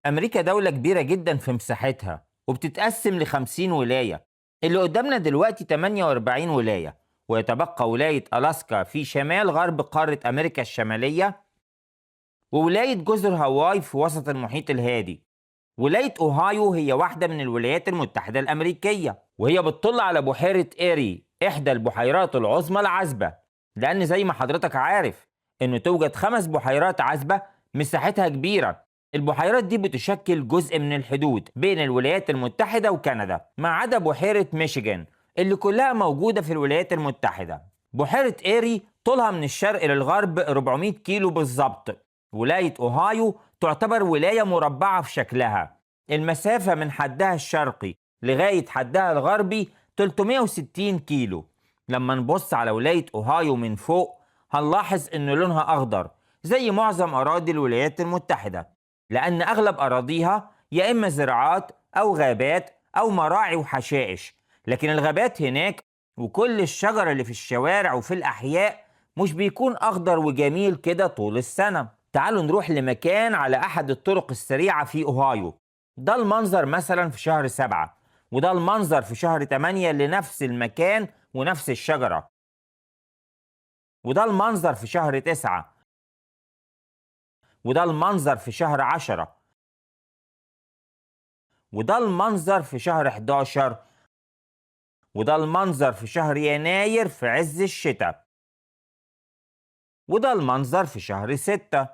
أمريكا دولة كبيرة جدا في مساحتها وبتتقسم ل50 ولاية. اللي قدامنا دلوقتي 48 ولاية، ويتبقى ولاية ألاسكا في شمال غرب قارة أمريكا الشمالية، وولاية جزر هاواي في وسط المحيط الهادي. ولاية أوهايو هي واحدة من الولايات المتحدة الأمريكية، وهي بتطل على بحيرة إيري، إحدى البحيرات العظمى العذبة. لأن زي ما حضرتك عارف إنه توجد 5 بحيرات عذبة مساحتها كبيرة. البحيرات دي بتشكل جزء من الحدود بين الولايات المتحدة وكندا، ما عدا بحيرة ميشيغان اللي كلها موجودة في الولايات المتحدة. بحيرة إيري طولها من الشرق للغرب 400 كيلو بالظبط. ولاية أوهايو تعتبر ولاية مربعة في شكلها. المسافة من حدها الشرقي لغاية حدها الغربي 360 كيلو. لما نبص على ولاية أوهايو من فوق هنلاحظ إن لونها أخضر زي معظم أراضي الولايات المتحدة، لأن أغلب أراضيها يا إما زراعات أو غابات أو مراعي وحشائش. لكن الغابات هناك وكل الشجر اللي في الشوارع وفي الأحياء مش بيكون أخضر وجميل كده طول السنة. تعالوا نروح لمكان على أحد الطرق السريعة في أوهايو. ده المنظر مثلا في شهر 7، وده المنظر في شهر 8 لنفس المكان ونفس الشجرة، وده المنظر في شهر 9، وده المنظر في شهر 10، وده المنظر في شهر 11، وده المنظر في شهر يناير في عز الشتاء، وده المنظر في شهر 6.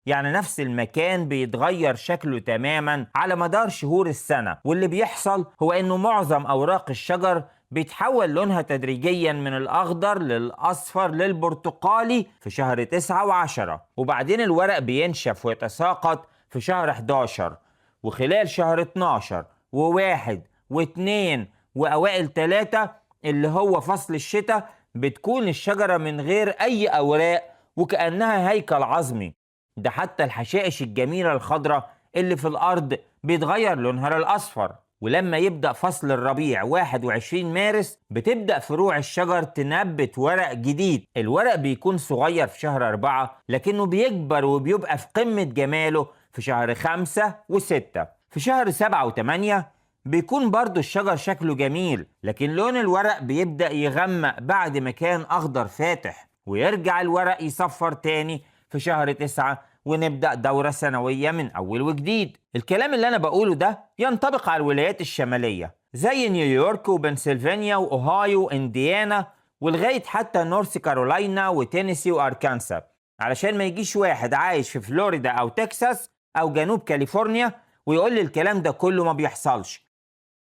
يعني نفس المكان بيتغير شكله تماما على مدار شهور السنة، واللي بيحصل هو انه معظم اوراق الشجر بيتحول لونها تدريجيا من الاخضر للاصفر للبرتقالي في شهر 9 و10، وبعدين الورق بينشف ويتساقط في شهر 11، وخلال شهر 12 و1 و2 واوائل 3 اللي هو فصل الشتاء بتكون الشجرة من غير اي اوراق وكأنها هيكل عظمي. ده حتى الحشائش الجميلة الخضراء اللي في الأرض بيتغير لونها للأصفر. ولما يبدأ فصل الربيع 21 مارس بتبدأ فروع الشجر تنبت ورق جديد. الورق بيكون صغير في شهر 4، لكنه بيكبر وبيبقى في قمة جماله في شهر 5 و6. في شهر 7 و8 بيكون برضو الشجر شكله جميل، لكن لون الورق بيبدأ يغمق بعد ما كان أخضر فاتح، ويرجع الورق يصفر تاني في شهر 9، ونبدأ دورة سنوية من أول وجديد. الكلام اللي أنا بقوله ده ينطبق على الولايات الشمالية زي نيويورك وبنسلفانيا وأوهايو وإنديانا ولغاية حتى نورث كارولاينا وتينيسي وأركانسا، علشان ما يجيش واحد عايش في فلوريدا أو تكساس أو جنوب كاليفورنيا ويقول لي الكلام ده كله ما بيحصلش.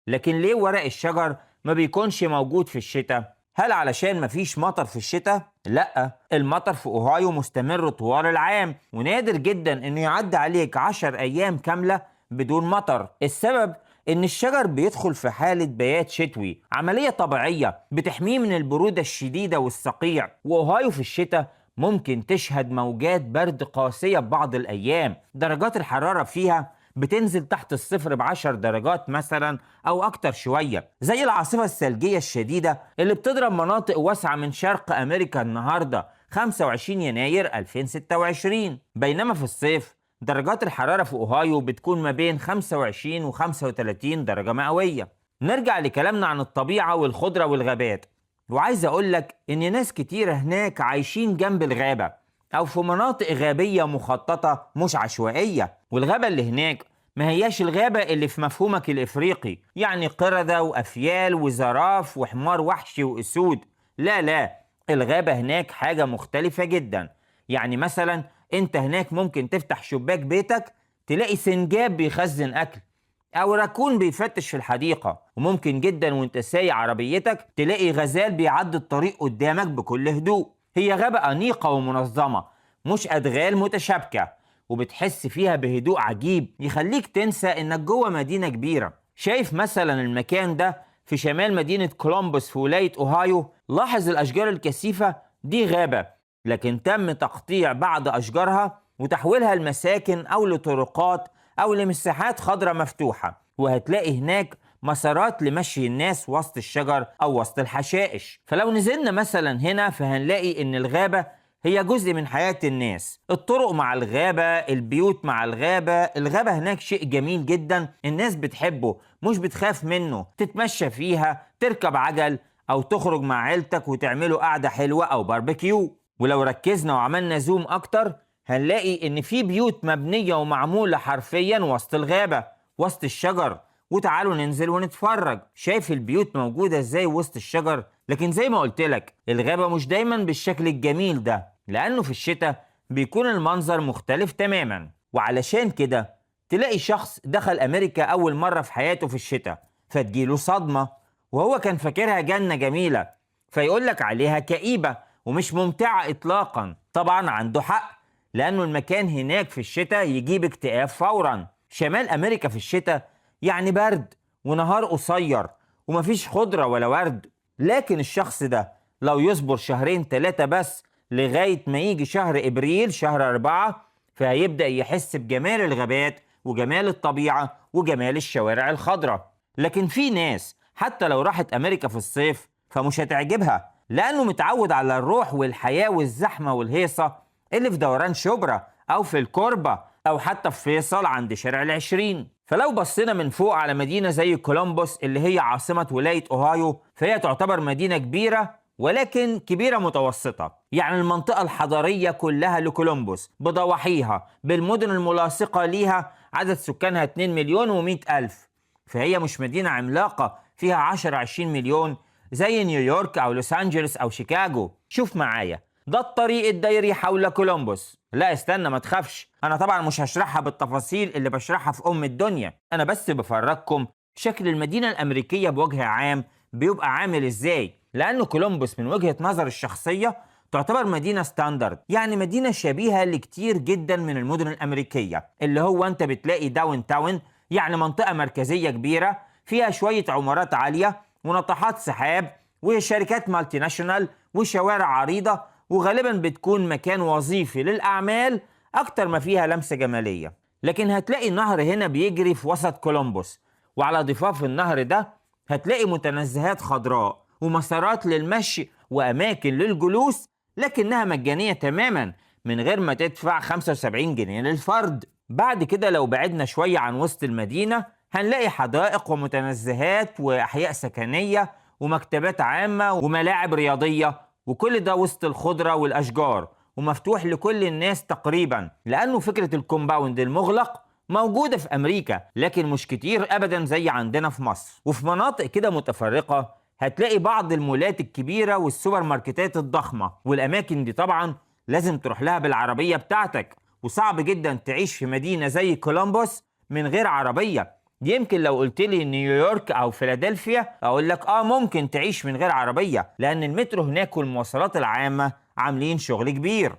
لكن ليه ورق الشجر ما بيكونش موجود في الشتاء؟ هل علشان مفيش مطر في الشتاء؟ لا، المطر في أوهايو مستمر طوال العام، ونادر جدا انه يعدي عليك 10 ايام كاملة بدون مطر. السبب ان الشجر بيدخل في حالة بيات شتوي، عملية طبيعية بتحميه من البرودة الشديدة والصقيع. وأوهايو في الشتاء ممكن تشهد موجات برد قاسية ببعض الأيام، درجات الحرارة فيها بتنزل تحت الصفر ب10 درجات مثلا أو أكتر شوية، زي العاصفة الثلجية الشديدة اللي بتضرب مناطق واسعة من شرق أمريكا النهاردة 25 يناير 2026. بينما في الصيف درجات الحرارة في أوهايو بتكون ما بين 25 و 35 درجة مئوية. نرجع لكلامنا عن الطبيعة والخضرة والغابات، وعايز أقولك إن ناس كتير هناك عايشين جنب الغابة أو في مناطق غابية مخططة مش عشوائية. والغابة اللي هناك ما هياش الغابة اللي في مفهومك الإفريقي، يعني قردة وأفيال وزراف وحمار وحشي وأسود. لا لا، الغابة هناك حاجة مختلفة جدا. يعني مثلا أنت هناك ممكن تفتح شباك بيتك تلاقي سنجاب بيخزن أكل، أو راكون بيفتش في الحديقة، وممكن جدا وانت سايق عربيتك تلاقي غزال بيعدي الطريق قدامك بكل هدوء. هي غابة أنيقة ومنظمة، مش أدغال متشابكة، وبتحس فيها بهدوء عجيب يخليك تنسى إنك جوه مدينة كبيرة. شايف مثلا المكان ده في شمال مدينة كولومبوس في ولاية أوهايو؟ لاحظ الأشجار الكثيفة دي غابة، لكن تم تقطيع بعض أشجارها وتحويلها لمساكن أو لطرقات أو لمساحات خضراء مفتوحة، وهتلاقي هناك مسارات لمشي الناس وسط الشجر أو وسط الحشائش. فلو نزلنا مثلا هنا فهنلاقي إن الغابة هي جزء من حياة الناس. الطرق مع الغابة، البيوت مع الغابة. الغابة هناك شيء جميل جدا، الناس بتحبه، مش بتخاف منه. تتمشى فيها، تركب عجل، أو تخرج مع عيلتك وتعملوا قعدة حلوة أو باربيكيو. ولو ركزنا وعملنا زوم أكتر هنلاقي إن في بيوت مبنية ومعمولة حرفيا وسط الغابة، وسط الشجر. وتعالوا ننزل ونتفرج. شايف البيوت موجودة ازاي وسط الشجر؟ لكن زي ما قلت لك، الغابة مش دايما بالشكل الجميل ده، لأنه في الشتاء بيكون المنظر مختلف تماما. وعلشان كده تلاقي شخص دخل أمريكا أول مرة في حياته في الشتاء فتجيله صدمة، وهو كان فاكرها جنة جميلة، فيقولك عليها كئيبة ومش ممتعة إطلاقا. طبعا عنده حق، لأنه المكان هناك في الشتاء يجيب اكتئاب فورا. شمال أمريكا في الشتاء يعني برد ونهار قصير ومفيش خضرة ولا ورد. لكن الشخص ده لو يصبر 2-3 بس لغاية ما يجي شهر إبريل، شهر 4، فهيبدأ يحس بجمال الغابات وجمال الطبيعة وجمال الشوارع الخضراء. لكن في ناس حتى لو راحت أمريكا في الصيف فمش هتعجبها، لأنه متعود على الروح والحياة والزحمة والهيصة اللي في دوران شبرا أو في الكوربة أو حتى في فيصل عند شارع ال20. فلو بصينا من فوق على مدينة زي كولومبوس اللي هي عاصمة ولاية أوهايو، فهي تعتبر مدينة كبيرة ولكن كبيرة متوسطة. يعني المنطقة الحضرية كلها لكولومبوس بضواحيها بالمدن الملاصقة ليها عدد سكانها 2,100,000. فهي مش مدينة عملاقة فيها 10-20 مليون زي نيويورك أو لوس أنجلوس أو شيكاغو. شوف معايا، ده الطريق الدايري حول كولومبوس. لا استنى، ما تخافش، أنا طبعا مش هشرحها بالتفاصيل اللي بشرحها في الدنيا. أنا بس بفرجكم شكل المدينة الأمريكية بوجه عام بيبقى عامل إزاي. لأنه كولومبوس من وجهة نظر الشخصية تعتبر مدينة ستاندرد، يعني مدينة شبيهة لكتير جدا من المدن الأمريكية، اللي هو أنت بتلاقي داون تاون، يعني منطقة مركزية كبيرة فيها شوية عمارات عالية وناطحات سحاب وشركات مالتي ناشونال وشوارع عريضة، وغالبا بتكون مكان وظيفي للأعمال أكتر ما فيها لمسة جمالية. لكن هتلاقي نهر هنا بيجري في وسط كولومبوس، وعلى ضفاف النهر ده هتلاقي متنزهات خضراء ومسارات للمشي وأماكن للجلوس، لكنها مجانية تماما من غير ما تدفع 75 جنيه للفرد. بعد كده لو بعدنا شوية عن وسط المدينة هنلاقي حدائق ومتنزهات وأحياء سكنية ومكتبات عامة وملاعب رياضية، وكل ده وسط الخضرة والأشجار ومفتوح لكل الناس تقريبا، لأنه فكرة الكومباوند المغلق موجودة في أمريكا لكن مش كتير أبدا زي عندنا في مصر. وفي مناطق كده متفرقة هتلاقي بعض المولات الكبيرة والسوبر ماركتات الضخمة، والأماكن دي طبعا لازم تروح لها بالعربية بتاعتك، وصعب جدا تعيش في مدينة زي كولومبوس من غير عربية. يمكن لو قلت لي نيويورك أو فيلادلفيا أقول لك ممكن تعيش من غير عربية، لأن المترو هناك والمواصلات العامة عاملين شغل كبير.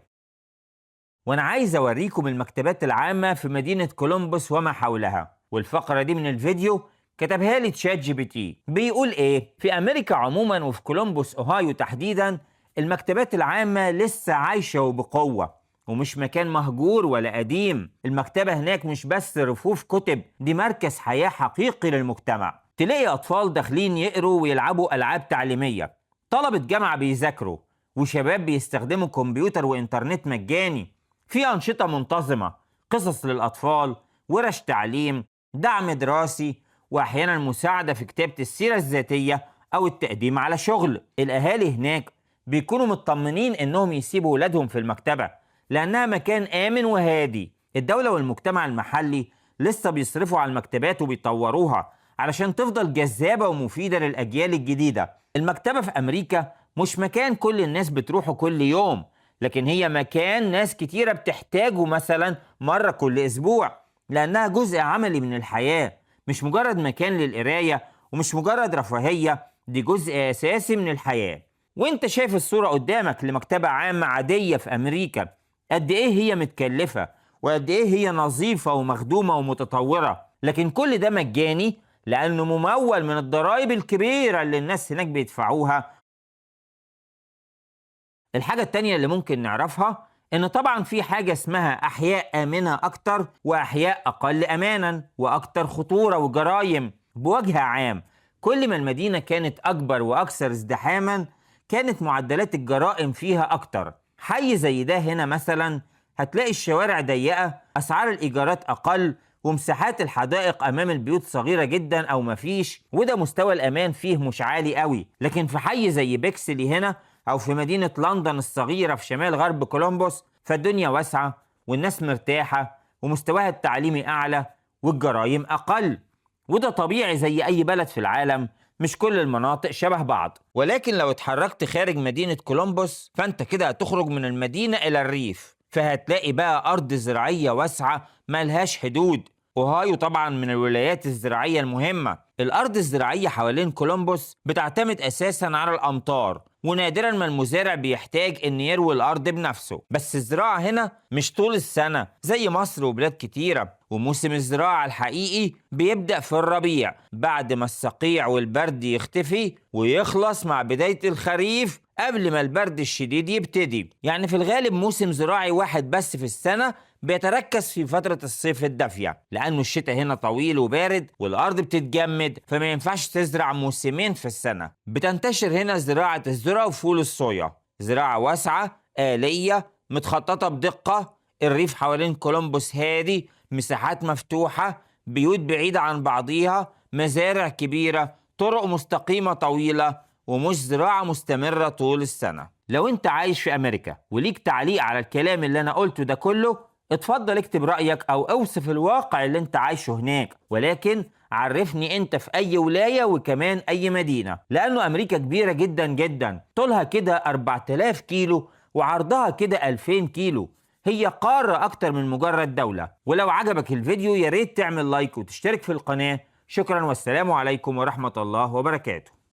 وأنا عايز أوريكم المكتبات العامة في مدينة كولومبوس وما حولها، والفقرة دي من الفيديو كتبها لي تشات جي بي تي. بيقول إيه؟ في أمريكا عموما وفي كولومبوس أوهايو تحديدا المكتبات العامة لسه عايشة وبقوة، ومش مكان مهجور ولا قديم. المكتبة هناك مش بس رفوف كتب، دي مركز حياة حقيقي للمجتمع. تلاقي أطفال داخلين يقروا ويلعبوا ألعاب تعليمية، طلبة جامعة بيذاكروا، وشباب بيستخدموا كمبيوتر وإنترنت مجاني. في أنشطة منتظمة، قصص للأطفال، ورش تعليم، دعم دراسي، وأحيانا مساعدة في كتابة السيرة الذاتية أو التقديم على شغل. الأهالي هناك بيكونوا مطمنين إنهم يسيبوا ولادهم في المكتبة لأنها مكان آمن وهادي. الدولة والمجتمع المحلي لسه بيصرفوا على المكتبات وبيطوروها علشان تفضل جذابة ومفيدة للأجيال الجديدة. المكتبة في أمريكا مش مكان كل الناس بتروحه كل يوم، لكن هي مكان ناس كتيرة بتحتاجه مثلا مرة كل أسبوع، لأنها جزء عملي من الحياة، مش مجرد مكان للقراية ومش مجرد رفاهية، دي جزء أساسي من الحياة. وانت شايف الصورة قدامك لمكتبة عامة عادية في أمريكا، قد إيه هي متكلفة وقد إيه هي نظيفة ومخدومة ومتطورة، لكن كل ده مجاني لأنه ممول من الضرائب الكبيرة اللي الناس هناك بيدفعوها. الحاجة التانية اللي ممكن نعرفها إن طبعا في حاجة اسمها أحياء آمنة أكتر وأحياء أقل أمانا وأكتر خطورة وجرائم. بوجه عام كل ما المدينة كانت أكبر وأكثر ازدحاما كانت معدلات الجرائم فيها أكتر، حي زي ده هنا مثلا هتلاقي الشوارع ضيقة، أسعار الإيجارات أقل، ومساحات الحدائق أمام البيوت صغيرة جدا أو مفيش، وده مستوى الأمان فيه مش عالي قوي. لكن في حي زي بيكسلي هنا أو في مدينة لندن الصغيرة في شمال غرب كولومبوس فالدنيا واسعة والناس مرتاحة ومستواها التعليمي أعلى والجرائم أقل. وده طبيعي زي أي بلد في العالم، مش كل المناطق شبه بعض. ولكن لو اتحركت خارج مدينة كولومبوس فأنت كده هتخرج من المدينة إلى الريف، فهتلاقي بقى أرض زراعية واسعة ملهاش حدود. أوهايو طبعا من الولايات الزراعية المهمة. الأرض الزراعية حوالين كولومبوس بتعتمد أساسا على الأمطار، ونادرا ما المزارع بيحتاج إن يروي الأرض بنفسه. بس الزراعة هنا مش طول السنة زي مصر وبلاد كتيرة، وموسم الزراعة الحقيقي بيبدأ في الربيع بعد ما الصقيع والبرد يختفي، ويخلص مع بداية الخريف قبل ما البرد الشديد يبتدي. يعني في الغالب موسم زراعي واحد بس في السنة بيتركز في فترة الصيف الدافية، لأنه الشتاء هنا طويل وبارد والأرض بتتجمد، فما ينفعش تزرع موسمين في السنة. بتنتشر هنا زراعة الذرة وفول الصويا، زراعة واسعة آلية متخططة بدقة. الريف حوالين كولومبوس هادي، مساحات مفتوحة، بيوت بعيدة عن بعضيها، مزارع كبيرة، طرق مستقيمة طويلة، ومش زراعة مستمرة طول السنة. لو انت عايش في أمريكا وليك تعليق على الكلام اللي أنا قلته ده كله، اتفضل اكتب رأيك أو اوصف الواقع اللي انت عايشه هناك، ولكن عرفني انت في أي ولاية وكمان أي مدينة، لأنه أمريكا كبيرة جدا جدا، طولها كده 4000 كيلو وعرضها كده 2000 كيلو. هي قارة أكتر من مجرد دولة. ولو عجبك الفيديو ياريت تعمل لايك وتشترك في القناة. شكرا والسلام عليكم ورحمة الله وبركاته.